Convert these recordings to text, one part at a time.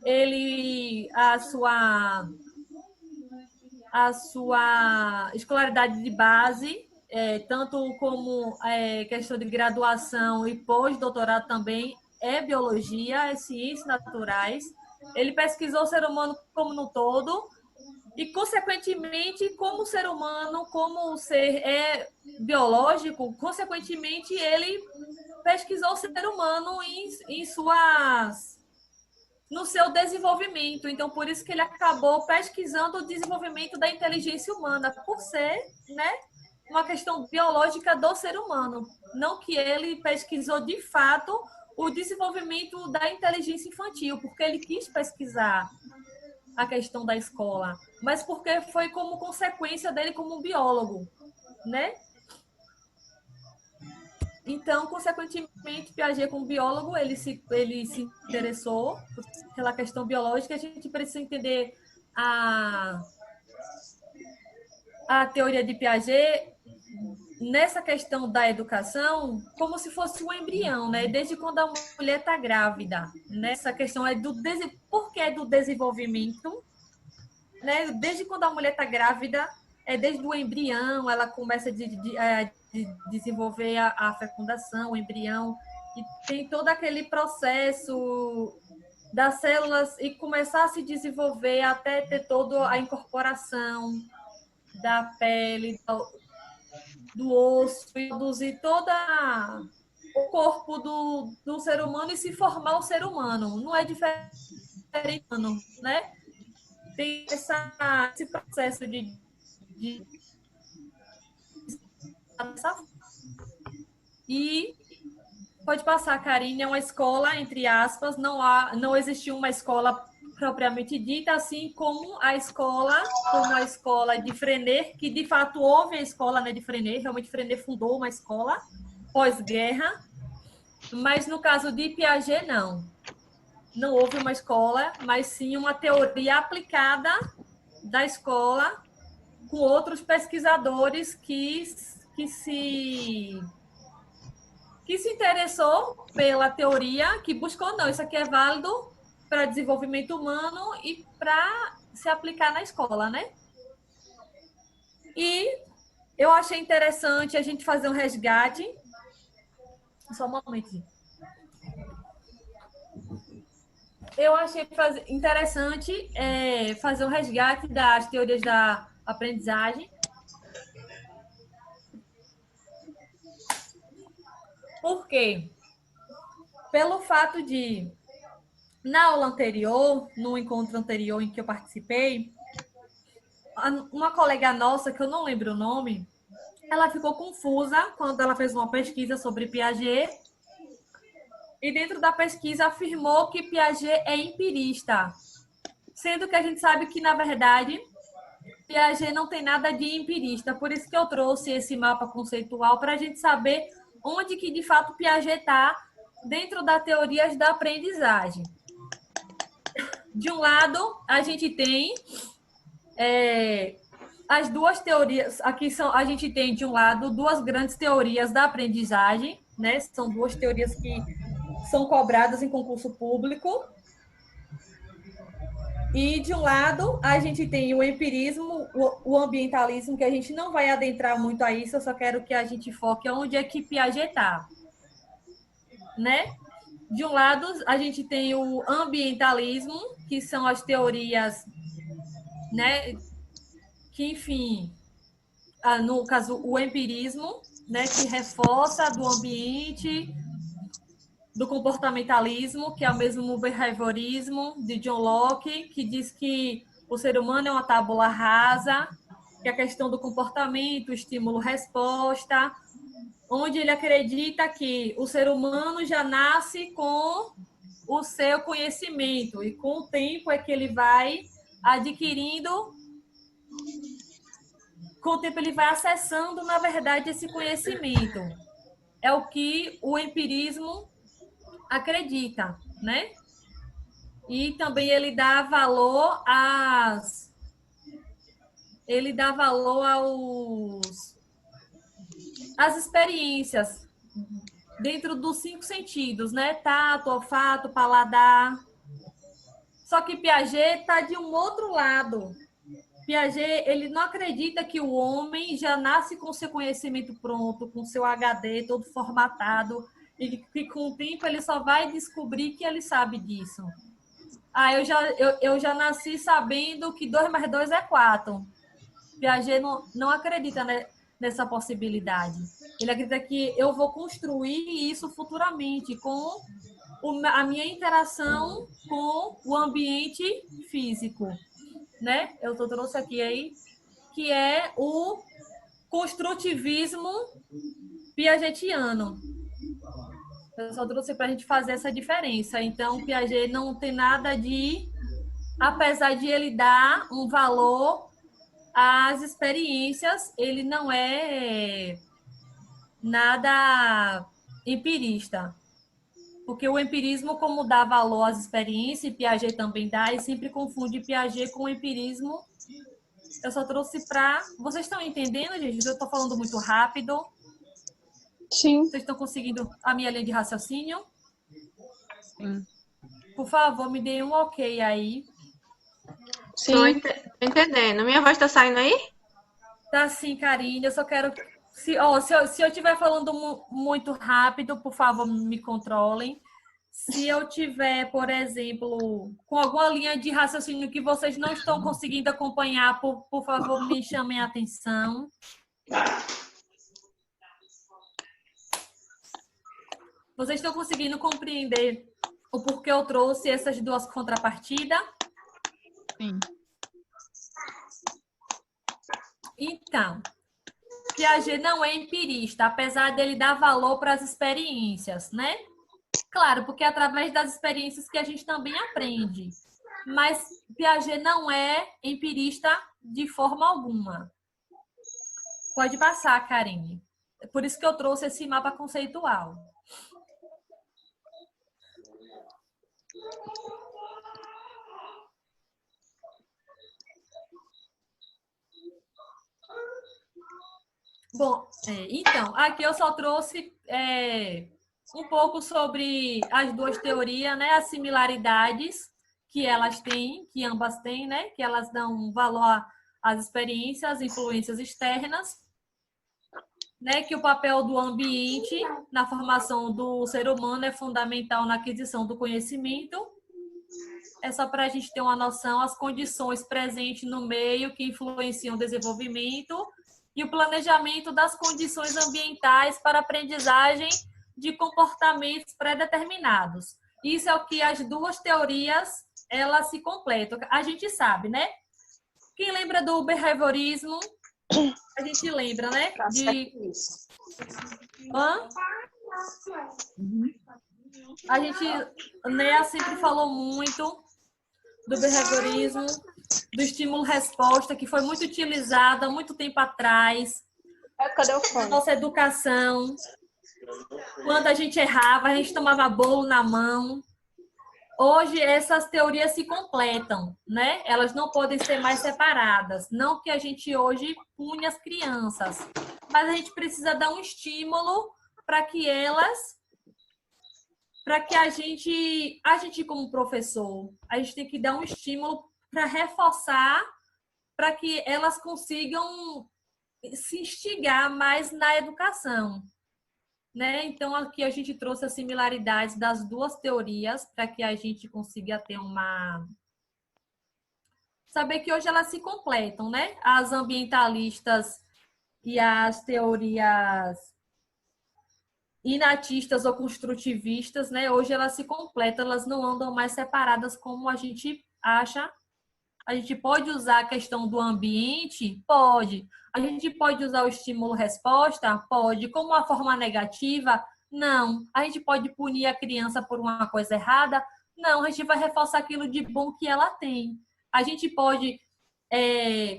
ele a sua escolaridade de base, tanto como questão de graduação e pós-doutorado também, é biologia, é ciências naturais. Ele pesquisou o ser humano como no todo e, consequentemente, como o ser humano, como o ser é biológico, consequentemente, ele pesquisou o ser humano em suas no seu desenvolvimento. Então, por isso que ele acabou pesquisando o desenvolvimento da inteligência humana, por ser, né, uma questão biológica do ser humano. Não que ele pesquisou, de fato, o desenvolvimento da inteligência infantil, porque ele quis pesquisar a questão da escola, mas porque foi como consequência dele como biólogo, né? Então, consequentemente, Piaget, como biólogo, ele se interessou pela questão biológica. A gente precisa entender a, a teoria de Piaget nessa questão da educação como se fosse um embrião, né? Desde quando a mulher está grávida. Nessa questão é por que é do desenvolvimento, né? Desde quando a mulher está grávida, desde o embrião, ela começa a desenvolver a fecundação, o embrião, e tem todo aquele processo das células e começar a se desenvolver até ter toda a incorporação da pele, do osso, e produzir todo o corpo do ser humano e se formar o ser humano. Não é diferente, né? Tem esse processo de e pode passar, Karine, é uma escola, entre aspas, não existiu uma escola propriamente dita, assim como a escola de Frenet, que de fato houve a escola, né, de Frenet, realmente Frenet fundou uma escola pós-guerra, mas no caso de Piaget, não houve uma escola, mas sim uma teoria aplicada da escola com outros pesquisadores que se interessou pela teoria, que buscou, não, isso aqui é válido para desenvolvimento humano e para se aplicar na escola, né? E eu achei interessante a gente fazer um resgate. Só um momentinho. Eu achei interessante fazer um resgate das teorias da aprendizagem. Por quê? Pelo fato de, na aula anterior, no encontro anterior em que eu participei, uma colega nossa, que eu não lembro o nome, ela ficou confusa quando ela fez uma pesquisa sobre Piaget e dentro da pesquisa afirmou que Piaget é empirista, sendo que a gente sabe que, na verdade, Piaget não tem nada de empirista. Por isso que eu trouxe esse mapa conceitual para a gente saber onde que, de fato, Piaget está dentro das teorias da aprendizagem. De um lado, a gente tem as duas teorias. Aqui a gente tem, de um lado, duas grandes teorias da aprendizagem, né? São duas teorias que são cobradas em concurso público. E, de um lado, a gente tem o empirismo, o ambientalismo, que a gente não vai adentrar muito a isso, eu só quero que a gente foque onde é que Piaget está. Né? De um lado, a gente tem o ambientalismo, que são as teorias, né, que, enfim, no caso, o empirismo, né, que reforça do ambiente, do comportamentalismo, que é o mesmo behaviorismo de John Locke, que diz que o ser humano é uma tábula rasa, que é a questão do comportamento, estímulo-resposta, onde ele acredita que o ser humano já nasce com o seu conhecimento e com o tempo é que ele vai adquirindo, com o tempo ele vai acessando, na verdade, esse conhecimento. É o que o empirismo acredita, né? E também ele dá valor às experiências dentro dos 5 sentidos, né? Tato, olfato, paladar, Só que Piaget está de um outro lado. Piaget, ele não acredita que o homem já nasce com seu conhecimento pronto, com seu HD todo formatado, e que com o tempo ele só vai descobrir que ele sabe disso. Eu já nasci sabendo que 2 mais 2 é 4. Piaget não acredita nessa possibilidade. Ele acredita que eu vou construir isso futuramente com a minha interação com o ambiente físico, né? Eu trouxe aqui aí, que é o construtivismo piagetiano. Eu só trouxe para a gente fazer essa diferença. Então, Piaget não tem nada de, apesar de ele dar um valor às experiências, ele não é nada empirista. Porque o empirismo, como dá valor às experiências, e Piaget também dá, e sempre confunde Piaget com o empirismo. Eu só trouxe para... Vocês estão entendendo, gente? Eu estou falando muito rápido. Sim. Vocês estão conseguindo a minha linha de raciocínio? Sim. Por favor, me dê um ok aí. Sim. Tô entendendo. Minha voz tá saindo aí? Tá sim, Karine. Eu só quero... Se eu estiver falando muito rápido, por favor, me controlem. Se eu tiver, por exemplo, com alguma linha de raciocínio que vocês não estão conseguindo acompanhar, por favor, me chamem a atenção. Vocês estão conseguindo compreender o porquê eu trouxe essas duas contrapartidas? Sim. Então, Piaget não é empirista, apesar dele dar valor para as experiências, né? Claro, porque é através das experiências que a gente também aprende. Mas Piaget não é empirista de forma alguma. Pode passar, Karine. É por isso que eu trouxe esse mapa conceitual. Bom, então, aqui eu só trouxe um pouco sobre as duas teorias, né? As similaridades que elas têm, que ambas têm, né? Que elas dão valor às experiências, às influências externas, né? Que o papel do ambiente na formação do ser humano é fundamental na aquisição do conhecimento. É só para a gente ter uma noção, as condições presentes no meio que influenciam o desenvolvimento e o planejamento das condições ambientais para a aprendizagem de comportamentos pré-determinados. Isso é o que as duas teorias elas se completam. A gente sabe, né? Quem lembra do behaviorismo? A gente lembra, né? A gente, Nea sempre falou muito do behaviorismo, do estímulo-resposta, que foi muito utilizado há muito tempo atrás. Cadê o fone? Na nossa educação. Quando a gente errava, a gente tomava bolo na mão. Hoje, essas teorias se completam, né? Elas não podem ser mais separadas. Não que a gente hoje pune as crianças, mas a gente precisa dar um estímulo para que elas... Para que a gente como professor, a gente tem que dar um estímulo para reforçar, para que elas consigam se instigar mais na educação, né? Então aqui a gente trouxe as similaridades das duas teorias para que a gente consiga ter saber que hoje elas se completam, né? As ambientalistas e as teorias inatistas ou construtivistas, né? Hoje elas se completam, elas não andam mais separadas como a gente acha. A gente pode usar a questão do ambiente? Pode. A gente pode usar o estímulo-resposta? Pode. Como uma forma negativa? Não. A gente pode punir a criança por uma coisa errada? Não. A gente vai reforçar aquilo de bom que ela tem. A gente pode,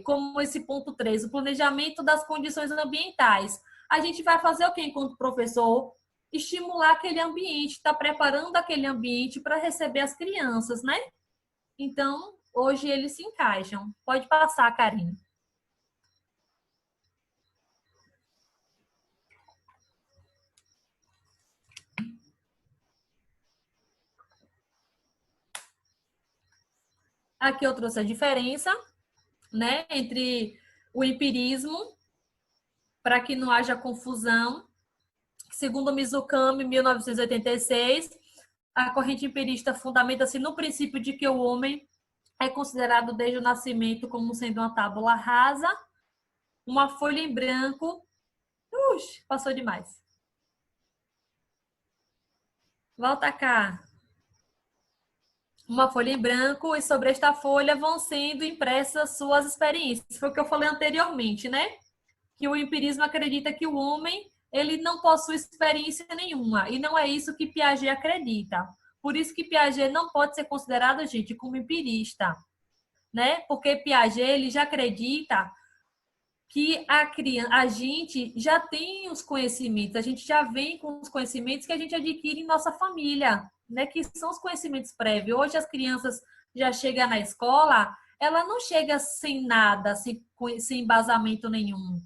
como esse ponto 3, o planejamento das condições ambientais. A gente vai fazer o que enquanto professor? Estimular aquele ambiente, estar preparando aquele ambiente para receber as crianças, né? Então, hoje eles se encaixam. Pode passar, Karine. Aqui eu trouxe a diferença, né, entre o empirismo, para que não haja confusão. Segundo Mizukami, 1986, a corrente empirista fundamenta-se no princípio de que o homem é considerado desde o nascimento como sendo uma tábula rasa, uma folha em branco. Passou demais. Volta cá. Uma folha em branco e sobre esta folha vão sendo impressas suas experiências. Foi o que eu falei anteriormente, né? Que o empirismo acredita que o homem ele não possui experiência nenhuma. E não é isso que Piaget acredita. Por isso que Piaget não pode ser considerado, gente, como empirista, né? Porque Piaget ele já acredita que a gente já tem os conhecimentos, a gente já vem com os conhecimentos que a gente adquire em nossa família, né? Que são os conhecimentos prévios. Hoje as crianças já chegam na escola, ela não chega sem nada, sem embasamento nenhum.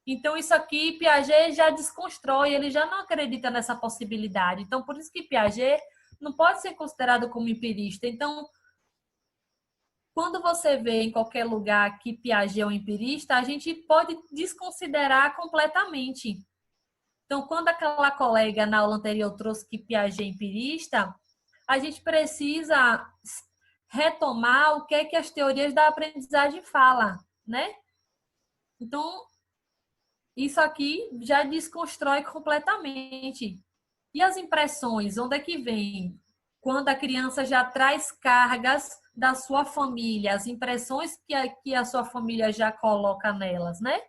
Então, isso aqui, Piaget já desconstrói, ele já não acredita nessa possibilidade. Então, por isso que Piaget não pode ser considerado como empirista. Então, quando você vê em qualquer lugar que Piaget é um empirista, a gente pode desconsiderar completamente. Então, quando aquela colega na aula anterior trouxe que Piaget é empirista, a gente precisa retomar o que é que as teorias da aprendizagem falam, né? Então, isso aqui já desconstrói completamente. E as impressões, onde é que vem? Quando a criança já traz cargas da sua família, as impressões que a sua família já coloca nelas, né?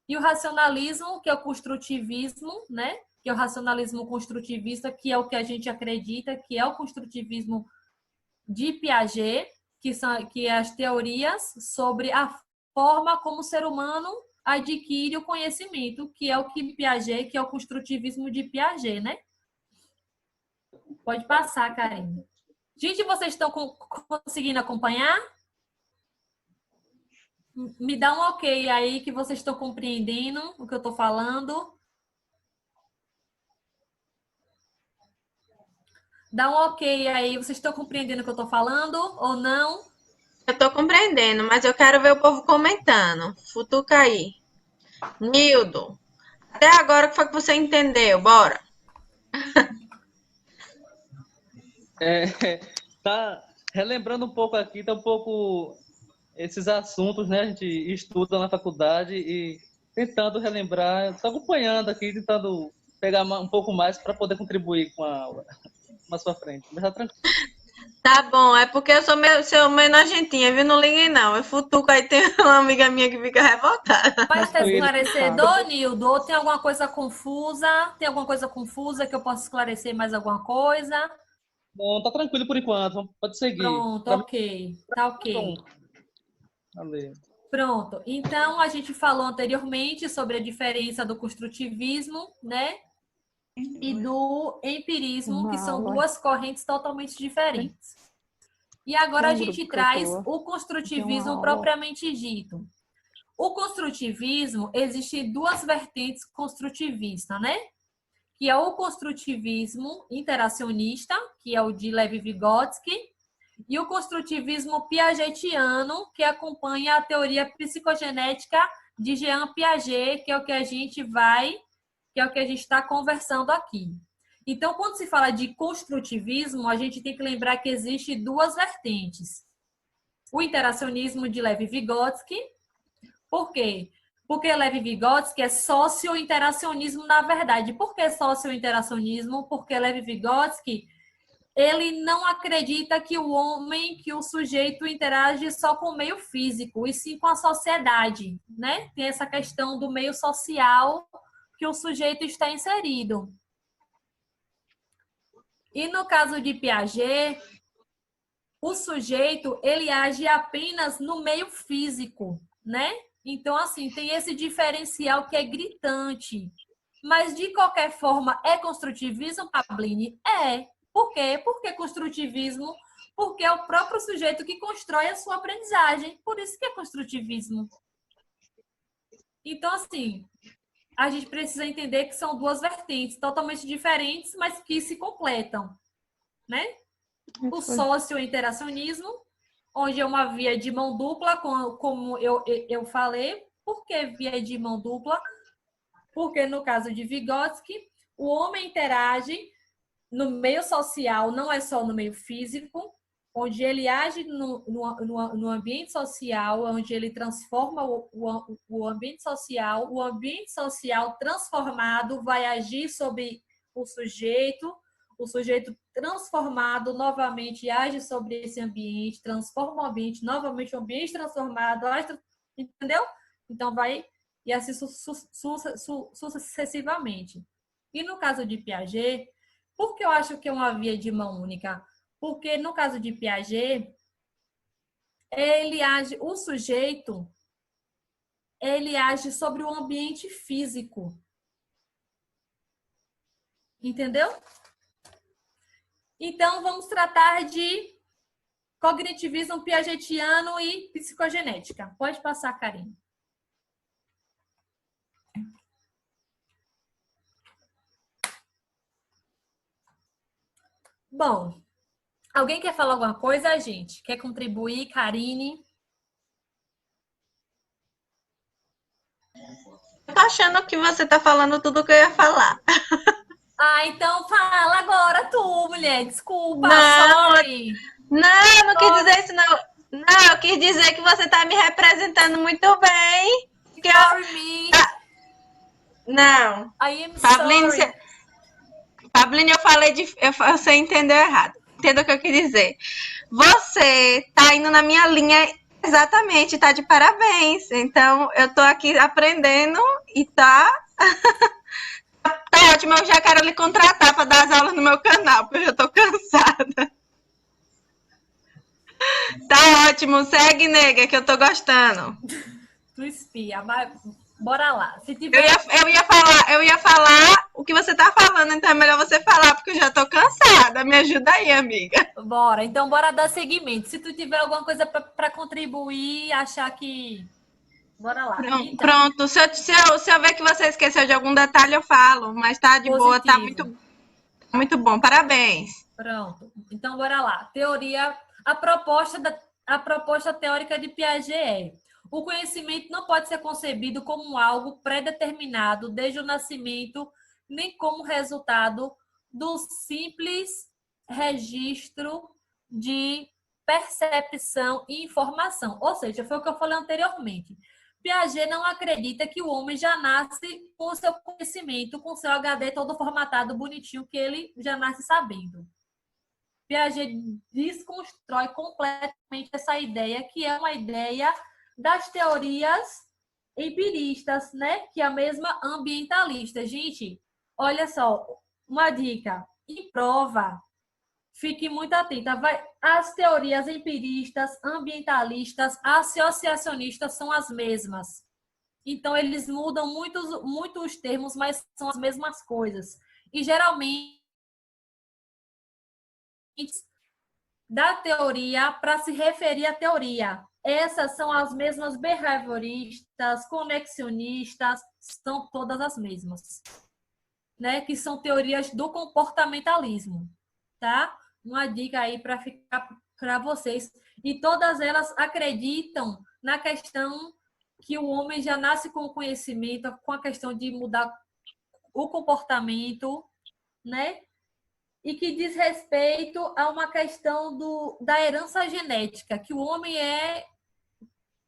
E o racionalismo, que é o construtivismo, né? Que é o racionalismo construtivista, que é o que a gente acredita, que é o construtivismo de Piaget, que é as teorias sobre a forma como o ser humano adquire o conhecimento, que é o que Piaget, que é o construtivismo de Piaget, né? Pode passar, Karine. Gente, vocês estão conseguindo acompanhar? Me dá um ok aí que vocês estão compreendendo o que eu estou falando. Dá um ok aí. Vocês estão compreendendo o que eu estou falando ou não? Eu estou compreendendo, mas eu quero ver o povo comentando. Futuca aí. Nildo, até agora o que foi que você entendeu? Bora. Tá relembrando um pouco aqui, tá um pouco esses assuntos, né? A gente estuda na faculdade e tentando relembrar, estou acompanhando aqui, tentando pegar um pouco mais para poder contribuir com a aula na sua frente. Mas tá tranquilo. Tá bom, é porque eu sou meio nojentinha, viu? Não liguem não. Eu futuco aí, tem uma amiga minha que fica revoltada. Mas tá esclarecedor, Nildo? Ou tem alguma coisa confusa? Tem alguma coisa confusa que eu possa esclarecer mais alguma coisa? Bom, tá tranquilo por enquanto, pode seguir. Pronto, ok. Tá ok. Valeu. Pronto. Então, a gente falou anteriormente sobre a diferença do construtivismo, né? E do empirismo, que são duas correntes totalmente diferentes. E agora a gente traz o construtivismo propriamente dito. O construtivismo, existem duas vertentes construtivistas, né? Que é o construtivismo interacionista, que é o de Levi-Vygotsky, e o construtivismo piagetiano, que acompanha a teoria psicogenética de Jean Piaget, que é o que a gente está conversando aqui. Então, quando se fala de construtivismo, a gente tem que lembrar que existe duas vertentes. O interacionismo de Levi-Vygotsky. Por quê? Porque Levi-Vygotsky é socio-interacionismo na verdade. Por que socio-interacionismo? Porque Levi-Vygotsky ele não acredita que o homem, que o sujeito interage só com o meio físico, e sim com a sociedade, né? Tem essa questão do meio social que o sujeito está inserido. E no caso de Piaget, o sujeito, ele age apenas no meio físico, né? Então, assim, tem esse diferencial que é gritante. Mas, de qualquer forma, é construtivismo, Pablini? É. Por quê? Por que construtivismo? Porque é o próprio sujeito que constrói a sua aprendizagem. Por isso que é construtivismo. Então, assim, a gente precisa entender que são duas vertentes totalmente diferentes, mas que se completam, né? O socio-interacionismo onde é uma via de mão dupla, como eu falei. Por que via de mão dupla? Porque no caso de Vygotsky, o homem interage no meio social, não é só no meio físico, onde ele age no ambiente social, onde ele transforma o ambiente social transformado vai agir sobre o sujeito transformado novamente age sobre esse ambiente, transforma o ambiente, novamente o ambiente transformado, entendeu? Então vai, e assim sucessivamente. E no caso de Piaget, por que eu acho que é uma via de mão única? Porque no caso de Piaget, o sujeito, ele age sobre o ambiente físico. Entendeu? Então, vamos tratar de cognitivismo piagetiano e psicogenética. Pode passar, Karine. Bom, alguém quer falar alguma coisa, gente? Quer contribuir, Karine? Eu tô achando que você tá falando tudo que eu ia falar. Ah, então fala agora tu, mulher. Desculpa, Não, sorry. não, não quis dizer isso, não. Não, eu quis dizer que você tá me representando muito bem. Sorry me. Não. I am Pabline, sorry. Pabline, você entendeu errado. Entendeu o que eu quis dizer? Você tá indo na minha linha exatamente, tá de parabéns. Então, eu tô aqui aprendendo e tá ótimo. Eu já quero lhe contratar para dar as aulas no meu canal, porque eu já tô cansada. Tá ótimo, segue, nega, que eu tô gostando. Tu espia, mas bora lá. Se tiver... eu ia falar o que você tá falando, então é melhor você falar, porque eu já tô cansada. Me ajuda aí, amiga. Bora, então bora dar seguimento. Se tu tiver alguma coisa para contribuir, achar que... Bora lá. Pronto. Se eu ver que você esqueceu de algum detalhe, eu falo, mas tá de boa, tá muito bom. Parabéns. Pronto. Então, bora lá. Teoria... A proposta teórica de Piaget é: o conhecimento não pode ser concebido como algo pré-determinado desde o nascimento, nem como resultado do simples registro de percepção e informação. Ou seja, foi o que eu falei anteriormente. Piaget não acredita que o homem já nasce com o seu conhecimento, com o seu HD todo formatado, bonitinho, que ele já nasce sabendo. Piaget desconstrói completamente essa ideia, que é uma ideia das teorias empiristas, né? Que é a mesma ambientalista. Gente, olha só, uma dica. Em prova, fique muito atenta. As teorias empiristas, ambientalistas, associacionistas são as mesmas. Então, eles mudam muito os termos, mas são as mesmas coisas. E, geralmente, da teoria para se referir à teoria. Essas são as mesmas behavioristas, conexionistas, são todas as mesmas, né? Que são teorias do comportamentalismo, tá? Uma dica aí para ficar para vocês. E todas elas acreditam na questão que o homem já nasce com o conhecimento, com a questão de mudar o comportamento, né? E que diz respeito a uma questão da herança genética, que o homem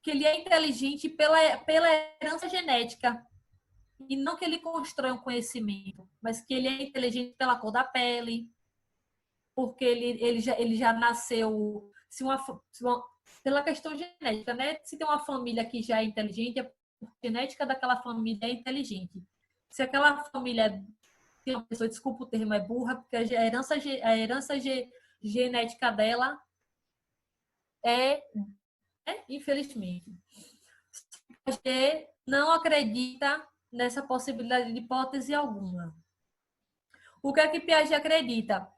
que ele é inteligente pela herança genética, e não que ele constrói um conhecimento, mas que ele é inteligente pela cor da pele, porque ele já nasceu pela questão genética, né? Se tem uma família que já é inteligente, a genética daquela família é inteligente. Se aquela família uma pessoa, desculpa o termo, é burra, porque a herança genética dela infelizmente. Você não acredita nessa possibilidade de hipótese alguma. O que é que Piaget acredita?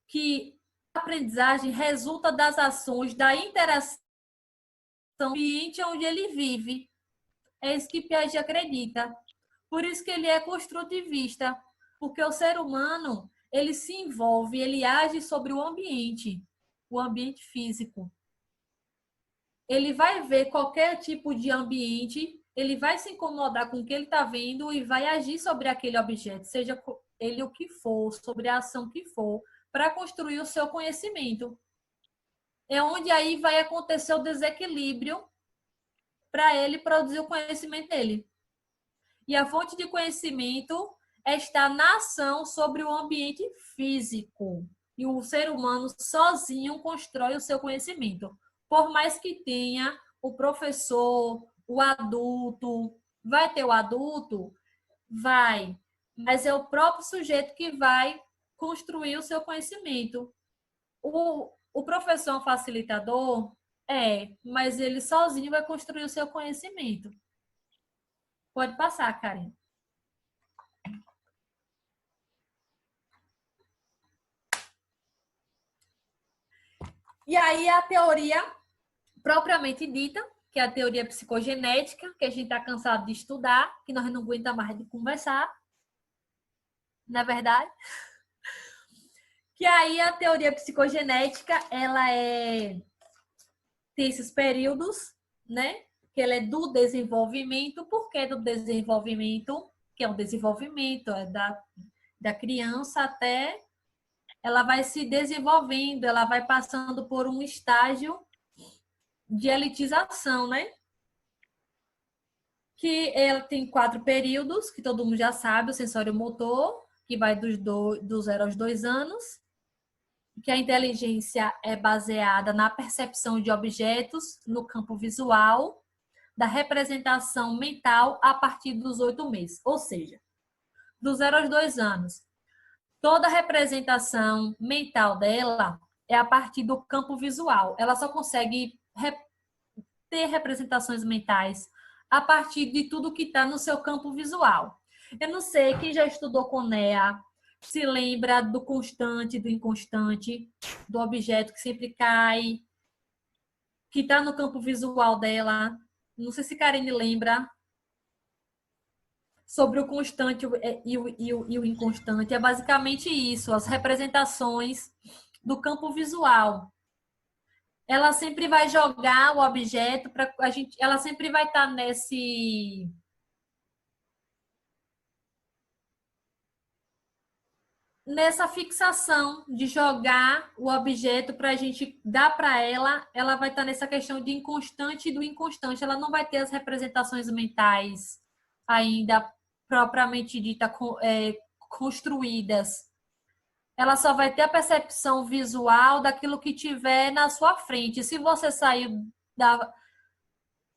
Que a aprendizagem resulta das ações, da interação no ambiente onde ele vive. É isso que Piaget acredita. Por isso que ele é construtivista. Porque o ser humano, ele se envolve, ele age sobre o ambiente físico. ele vai ver qualquer tipo de ambiente, ele vai se incomodar com o que ele está vendo e vai agir sobre aquele objeto, seja ele o que for, sobre a ação que for, para construir o seu conhecimento. É onde aí vai acontecer o desequilíbrio para ele produzir o conhecimento dele. E a fonte de conhecimento está na ação sobre o ambiente físico. E o ser humano sozinho constrói o seu conhecimento. Por mais que tenha o professor, o adulto, vai ter o adulto? Vai. Mas é o próprio sujeito que vai construir o seu conhecimento. O professor é um facilitador? Mas ele sozinho vai construir o seu conhecimento. Pode passar, Karen. E aí a teoria propriamente dita, que é a teoria psicogenética, que a gente está cansado de estudar, que nós não aguentamos mais de conversar. Não é verdade? Que aí a teoria psicogenética, ela tem esses períodos, né? Que ela é do desenvolvimento. Por que do desenvolvimento? Que é o desenvolvimento da criança até ela vai se desenvolvendo, ela vai passando por um estágio de elitização, né? Que ela tem 4 períodos, que todo mundo já sabe, o sensório motor, que vai do 0 aos 2 anos, que a inteligência é baseada na percepção de objetos no campo visual, da representação mental a partir dos 8 meses. Ou seja, do 0 aos 2 anos, toda a representação mental dela é a partir do campo visual. Ela só consegue ter representações mentais a partir de tudo que está no seu campo visual. Eu não sei, quem já estudou CONEA se lembra do constante, do inconstante, do objeto que sempre cai, que está no campo visual dela. Não sei se Karine lembra sobre o constante e o inconstante. É basicamente isso, as representações do campo visual. Ela sempre vai jogar o objeto para a gente, ela sempre vai estar nessa fixação de jogar o objeto para a gente dar para ela vai estar nessa questão de inconstante e do inconstante. Ela não vai ter as representações mentais ainda propriamente dita construídas. Ela só vai ter a percepção visual daquilo que tiver na sua frente. Se você sair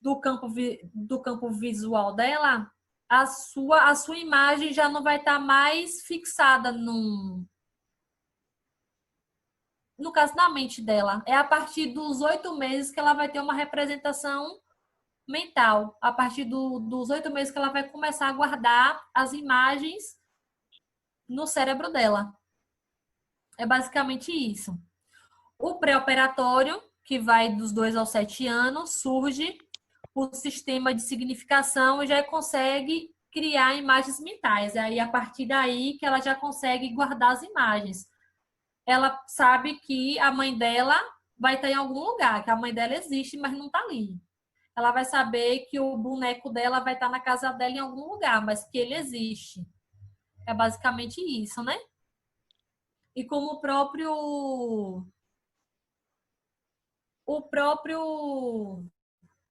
do campo visual dela, a sua imagem já não vai estar mais fixada no caso, na mente dela. É a partir dos 8 meses que ela vai ter uma representação mental. A partir dos 8 meses que ela vai começar a guardar as imagens no cérebro dela. É basicamente isso. O pré-operatório, que vai dos 2 aos 7 anos, surge o sistema de significação e já consegue criar imagens mentais. É aí, a partir daí, que ela já consegue guardar as imagens. Ela sabe que a mãe dela vai estar em algum lugar, que a mãe dela existe, mas não está ali. Ela vai saber que o boneco dela vai estar na casa dela em algum lugar, mas que ele existe. É basicamente isso, né? E como o próprio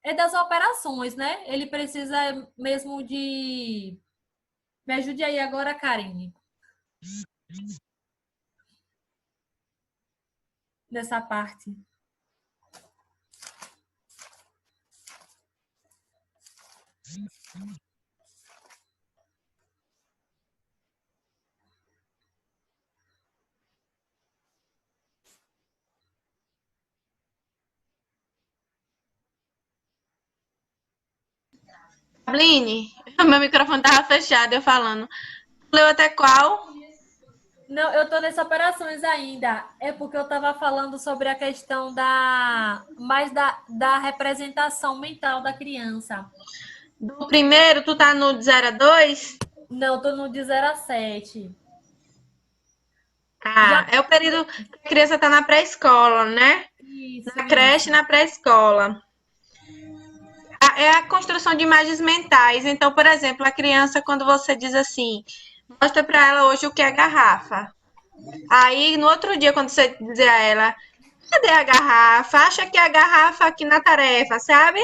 é das operações, né? Ele precisa mesmo de... Me ajude aí agora, Karine. Nessa parte. Bline, meu microfone tava fechado, eu falando. Leu até qual? Não, eu tô nessas operações ainda. É porque eu tava falando sobre a questão da representação mental da criança. Do primeiro, tu tá no 0 a 2? Não, tô no de 0 a 7. É o período que a criança tá na pré-escola, né? Isso, Na creche, na pré-escola. é a construção de imagens mentais. Então, por exemplo, a criança, quando você diz assim, mostra para ela hoje o que é garrafa. Aí, no outro dia, quando você dizer a ela, cadê a garrafa? Acha que é a garrafa aqui na tarefa, sabe?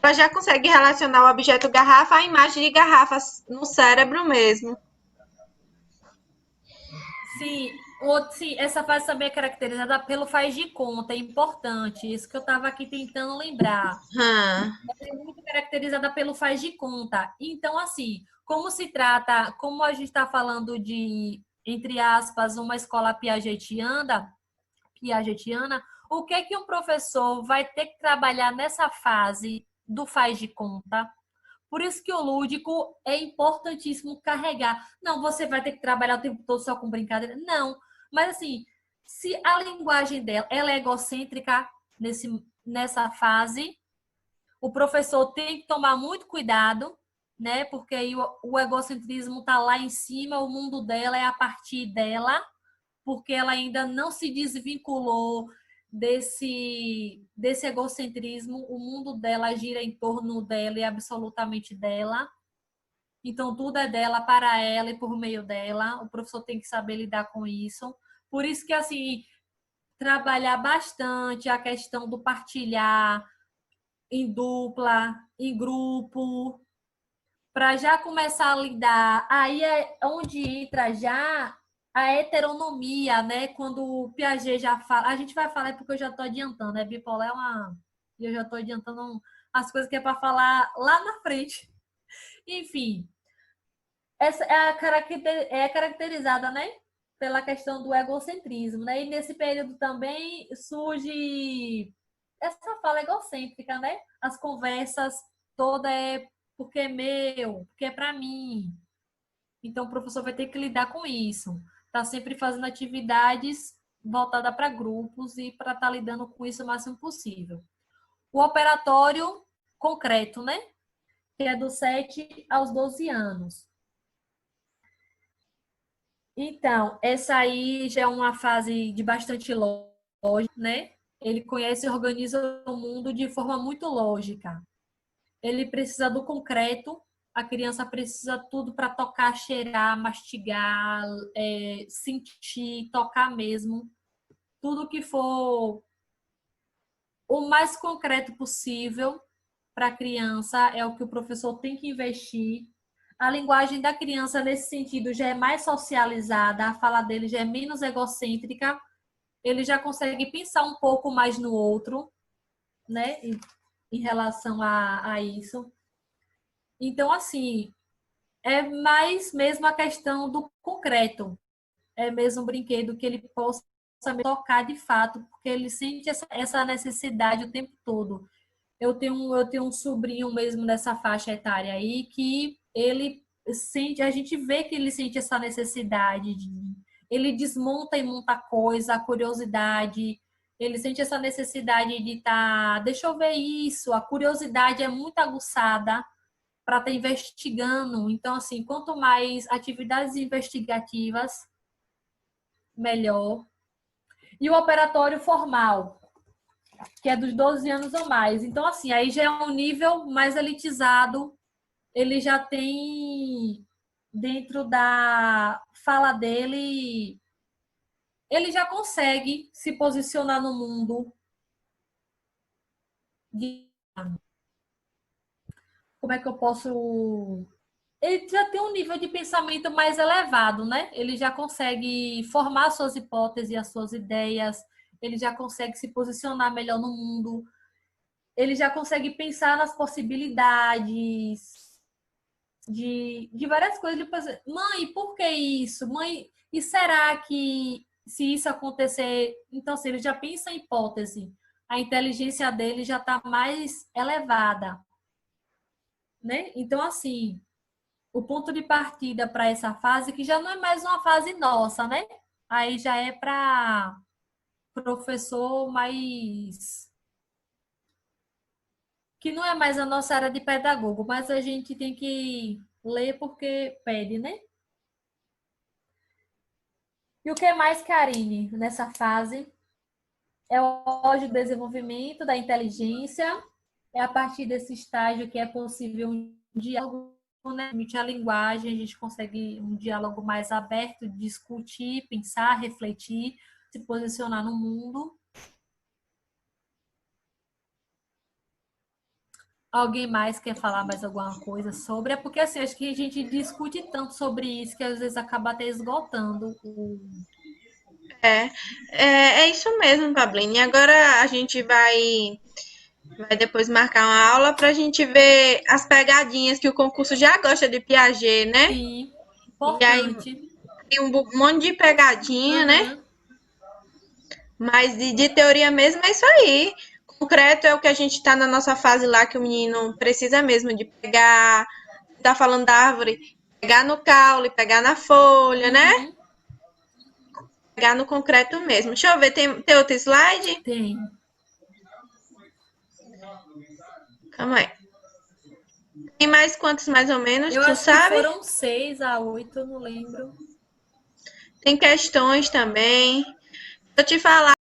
Ela já consegue relacionar o objeto garrafa à imagem de garrafa no cérebro mesmo. Sim, sim, essa fase também é caracterizada pelo faz de conta, é importante. Isso que eu estava aqui tentando lembrar. Hum. É muito caracterizada pelo faz de conta. Então, assim, como se trata, como a gente está falando de, entre aspas, uma escola piagetiana, o que é que um professor vai ter que trabalhar nessa fase do faz de conta? Por isso que o lúdico é importantíssimo carregar. Não, você vai ter que trabalhar o tempo todo só com brincadeira. Não. Mas assim, se a linguagem dela ela é egocêntrica nessa fase, o professor tem que tomar muito cuidado, né? Porque aí o egocentrismo está lá em cima, o mundo dela é a partir dela, porque ela ainda não se desvinculou desse egocentrismo, o mundo dela gira em torno dela e absolutamente dela. Então, tudo é dela, para ela e por meio dela. O professor tem que saber lidar com isso. Por isso que, assim, trabalhar bastante a questão do partilhar em dupla, em grupo, para já começar a lidar. Aí é onde entra já a heteronomia, né? Quando o Piaget já fala, a gente vai falar porque eu já estou adiantando, né? Bipolar é uma, eu já estou adiantando as coisas que é para falar lá na frente. Enfim, essa é caracterizada, né? Pela questão do egocentrismo, né? E nesse período também surge essa fala egocêntrica, né? As conversas toda é porque é meu, porque é para mim. Então o professor vai ter que lidar com isso. Tá sempre fazendo atividades voltadas para grupos e para estar lidando com isso o máximo possível. O operatório concreto, né? Que é dos 7 aos 12 anos. Então, essa aí já é uma fase de bastante lógica, né? Ele conhece e organiza o mundo de forma muito lógica. Ele precisa do concreto, a criança precisa tudo para tocar, cheirar, mastigar, sentir, tocar mesmo. Tudo que for o mais concreto possível para a criança é o que o professor tem que investir. A linguagem da criança, nesse sentido, já é mais socializada, a fala dele já é menos egocêntrica, ele já consegue pensar um pouco mais no outro, né, em relação a isso. Então, assim, é mais mesmo a questão do concreto. É mesmo um brinquedo que ele possa tocar de fato, porque ele sente essa necessidade o tempo todo. Eu tenho um sobrinho mesmo nessa faixa etária aí que ele sente, a gente vê que ele sente essa necessidade ele desmonta e monta coisa, a curiosidade, ele sente essa necessidade de estar, deixa eu ver isso, a curiosidade é muito aguçada para estar investigando. Então, assim, quanto mais atividades investigativas, melhor. E o operatório formal, que é dos 12 anos ou mais. Então, assim, aí já é um nível mais elitizado, ele já tem dentro da fala dele, ele já consegue se posicionar no mundo de como é que eu posso, ele já tem um nível de pensamento mais elevado, né? Ele já consegue formar suas hipóteses, as suas ideias, ele já consegue se posicionar melhor no mundo, ele já consegue pensar nas possibilidades de várias coisas. Ele pensa, mãe, por que isso? Mãe, e será que se isso acontecer... Então, assim, ele já pensa em hipótese. A inteligência dele já está mais elevada, né? Então, assim, o ponto de partida para essa fase, que já não é mais uma fase nossa, né? Aí já é para professor mais... que não é mais a nossa área de pedagogo, mas a gente tem que ler porque pede, né? E o que mais, Karine, nessa fase? É o desenvolvimento da inteligência, É a partir desse estágio que é possível um diálogo, né? Permite a linguagem, a gente consegue um diálogo mais aberto, discutir, pensar, refletir, se posicionar no mundo. Alguém mais quer falar mais alguma coisa sobre? É porque assim, acho que a gente discute tanto sobre isso que às vezes acaba até esgotando o. É isso mesmo, Pablini. Agora a gente vai depois marcar uma aula para a gente ver as pegadinhas que o concurso já gosta de Piaget, né? Sim, E aí importante. tem um monte de pegadinha, né? Uhum. Mas de teoria mesmo é isso aí. Concreto é o que a gente está na nossa fase lá, que o menino precisa mesmo de pegar, tá falando da árvore, pegar no caule, pegar na folha, né? Uhum. Pegar no concreto mesmo. Deixa eu ver, tem outro slide? Tem. Calma aí. Tem mais quantos mais ou menos, Eu tu acho que sabe? foram 6 a 8, eu não lembro. Tem questões também. Vou te falar.